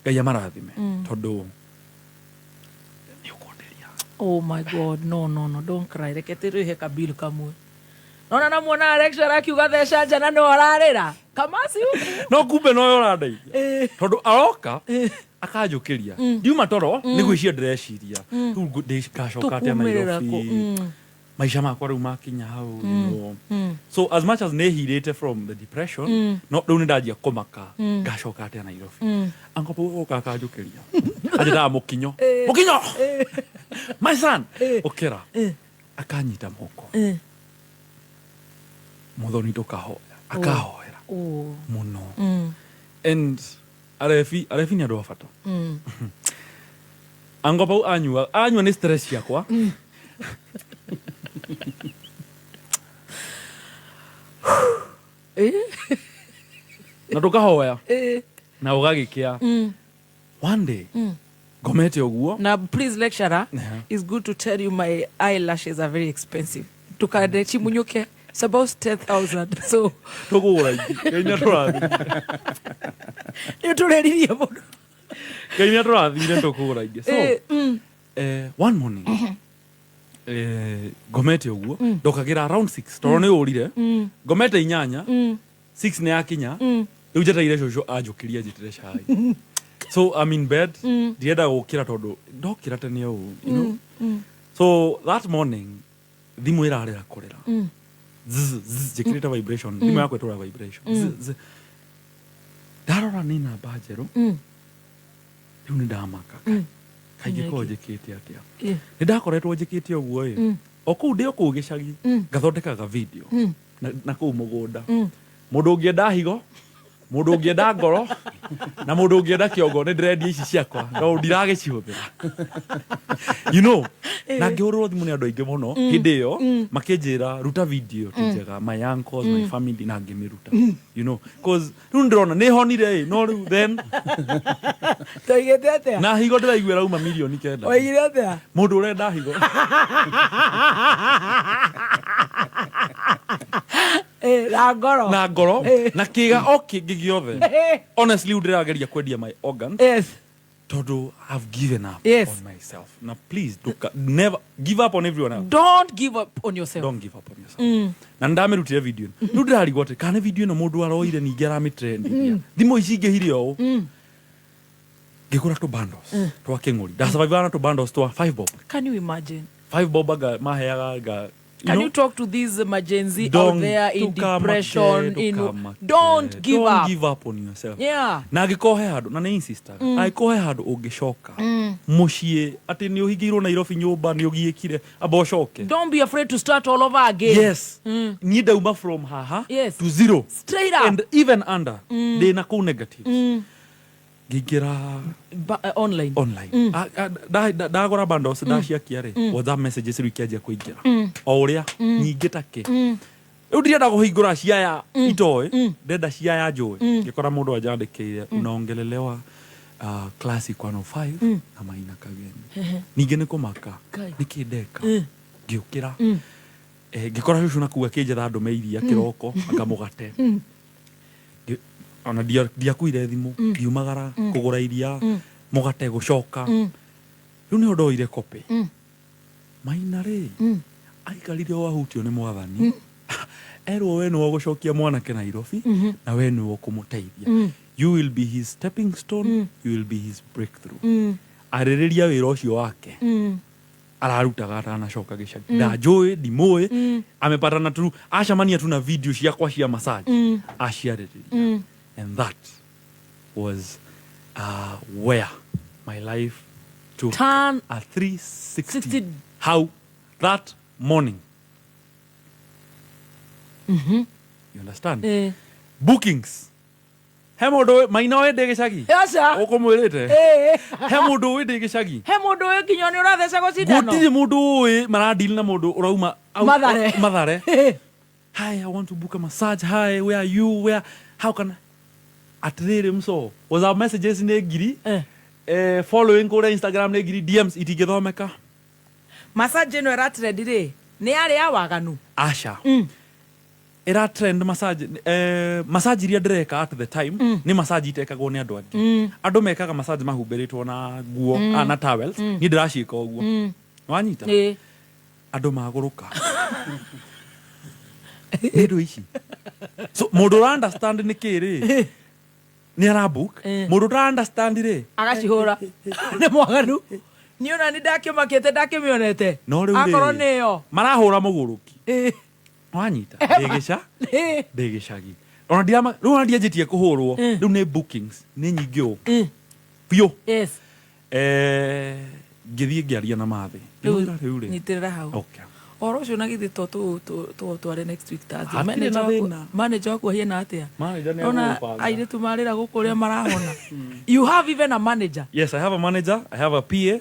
Gayamarathime. Todo. Oh my God, no, don't cry. Reketero he kabilu kamwe. No, namwona lecturer akiuga thesha njana no ararira. Kamasi uko. No kumbe no yoradeithia. Tondu aroka akajukiria. Ndiuma toro ni gwiciria ndĩreciria. Tu ngacoka atĩa Nairobi. Maisha makwa rĩu makinya hau, you know. So as much as nehirĩte from the depression, no rĩu nĩ ndanjia kũmaka ngacoka atĩa Nairobi. Ango oka akajukiria. Ajĩtaga mũkinyo. Mũkinyo! My son! Okera. Akanyita moko. Muthoni tukahoya. Akahoera. Muno. And arefi ni andũ a bata. Ango pau anyua nĩ stress yakwa. Na tukahoya. Na ũgagĩkĩa. One day. Gomete oguo. Now, please, lecturer, it's good to tell you my eyelashes are very expensive. Tukade chimunyuke, it's about 10,000. So, Togo right. Kenya turathi. You to ready about. Kenya turathi then togo right. So, one morning. Gomete oguo. Dokagira around 6. Torone urire. Gomete inyanya. 6 ne akinya. Rĩu njetereire cũcũ anjũkĩrie njĩtĩre cai. So I'm in bed. Ndienda gũkĩra tondũ ndokĩra tene ũũ, you know. So that morning thimũ ĩrarĩra kũrĩra. Njĩkĩrĩte vibration. Thimũ yakwa ĩtũra vibration. Ndarora nĩ namba njerũ. Rĩu nĩ ndamaka. Kaingĩ ko njĩkĩte atĩa. Nĩ ndakoretwo njĩkĩte ũguo ĩ. O kũu ndĩ o kũu gĩcagi ngathondekaga video na kũu mũgũnda. Mũndũ ũngĩenda higo, mũndũ ũngĩenda ngoro, na mũndũ ũngĩenda kĩongo nĩ ndĩrendia ici ciakwa, no ndiragĩcihũthĩra. You know, na ngĩhũrĩrwo thimũ nĩ andũ aingĩ mũno hĩndĩ ĩyo makĩnjĩra ruta video ti njega, my uncles, my family, na ngĩmĩruta. You know, cause rĩu ndĩrona nĩ honire no rĩu then Toigete atĩa? na higo ndĩraigua rauma milioni 9. Oigire atĩa? Mũndũ ũrenda higo. Na ngoro na kĩga o kĩngĩ gĩothe. Honestly ndĩrageria kwendia my organs. Yes. Todo, I've given up on myself. Now, please, never give up on everyone else. Don't give up on yourself. Don't give up on yourself. Na ndamerutire video. Rĩu ndĩrarigwo atĩ kana video ĩno mũndũ aroire ningĩ aramĩtrendia. Thimũ ici ingĩhire ũũ. Ngĩgũra tũ bundles twa kĩng'ũri. Ndasurvive na tũ bundles twa 5 bob. Can you imagine? 5 bob maheaga. Can you talk to these Gen Z out there in depression? Don't give up. Don't give up on yourself. Yeah. Na agĩkohe handũ na nĩ insister. Agĩkohe handũ ũngĩcoka. Mũciĩ atĩ nĩ ũhingĩirwo Nairobi nyũmba nĩ ũgiĩkire amba ũcoke. Don't be afraid to start all over again. Yes. Niĩ ndauma from haha to zero. Straight up. And even under. Ndĩna kũu negatives. Ngĩingĩra online. Ndagũra bundles ndaciakia rĩ. WhatsApp messages rĩu ikĩanjia kũingĩra. O ũrĩa nyingĩ takĩ. Rĩu ndirenda kũhingũra ciaya itoĩ. Ndenda ciaya njũĩ. Ngĩkora mũndũ anjandĩkĩire unaongelelewa classic 105 na Maina Kageni. Ningĩ nĩ kũmaka. Nĩkĩ ndeka. Ngĩũkĩra. Ngĩkora cũcũ nakuo akĩnjetha ndũmĩiria kĩroko akamũgate. Ona ndiakuire thimũ ngiumagara kũgũra iria mũgate gũcoka rĩu nĩ ndoire kope Maina rĩ aikarire o ahutio nĩ mwathani erwo we nĩwe ũgũcokia mwanake Nairobi na we nĩwe ũkũmũteithia. You will be his stepping stone, you will be his breakthrough. Arĩrĩria wĩra ũcio wake ararutaga atanacoka gĩcagi. Ndanjũĩ ndimũĩ amepatana tu acamania tu na video ciakwa cia massage aciarĩrĩria. And that was where my life took Turn a 360. How that morning. You understand? Bookings. He mũndũ Maina wende gĩcagi. Aca. Ũkũmwĩrĩte. He mũndũ wende gĩcagi. He mũndũ ũyũ nginya nĩ ũrathecagwo cindano. Gũtirĩ mũndũ ũĩ maradili na mũndũ ũrauma Mathare. Hi, I want to book a massage. Hi, where are you? How can I? Atĩrĩrĩ mso. Was our messages nĩ ngiri? Following kũrĩa Instagram nĩ ngiri, DMs itingĩthomeka. Massage ĩno ĩratrend rĩ nĩ yarĩ ya waganu. Aca. era trend massage massage iria ndĩreka at the time nĩ massage itekagwo nĩ andũ angĩ andũ mekaga massage mahumbĩrĩtwo na nguo na towels niĩ ndĩraciĩka ũguo wanyita andũ magũrũka nĩ ndũ ici so mũndũ ũra understand nĩ kĩrĩ nĩ arabook mũndũ ũra understand rĩ agacihũra nĩ mwaganu niĩ ona nĩ ndakĩmakĩte ndakĩmĩonete akorwo nĩyo marahũra mũgũrũki wanyita ndĩ gĩcagi ona rĩu ona ndianjĩtie kũhũrwo rĩu nĩ bookings nĩ nyingĩ ũũ biũ ngĩthiĩ ngĩaria na mathĩ rĩu rĩ nyitĩrĩra hau oro ũcio na githĩ tware next week manager waku ahiana atĩa ona airĩtu marĩra gũkũ ũrĩa marahona you have even a manager? Yes, I have a manager, I have a PA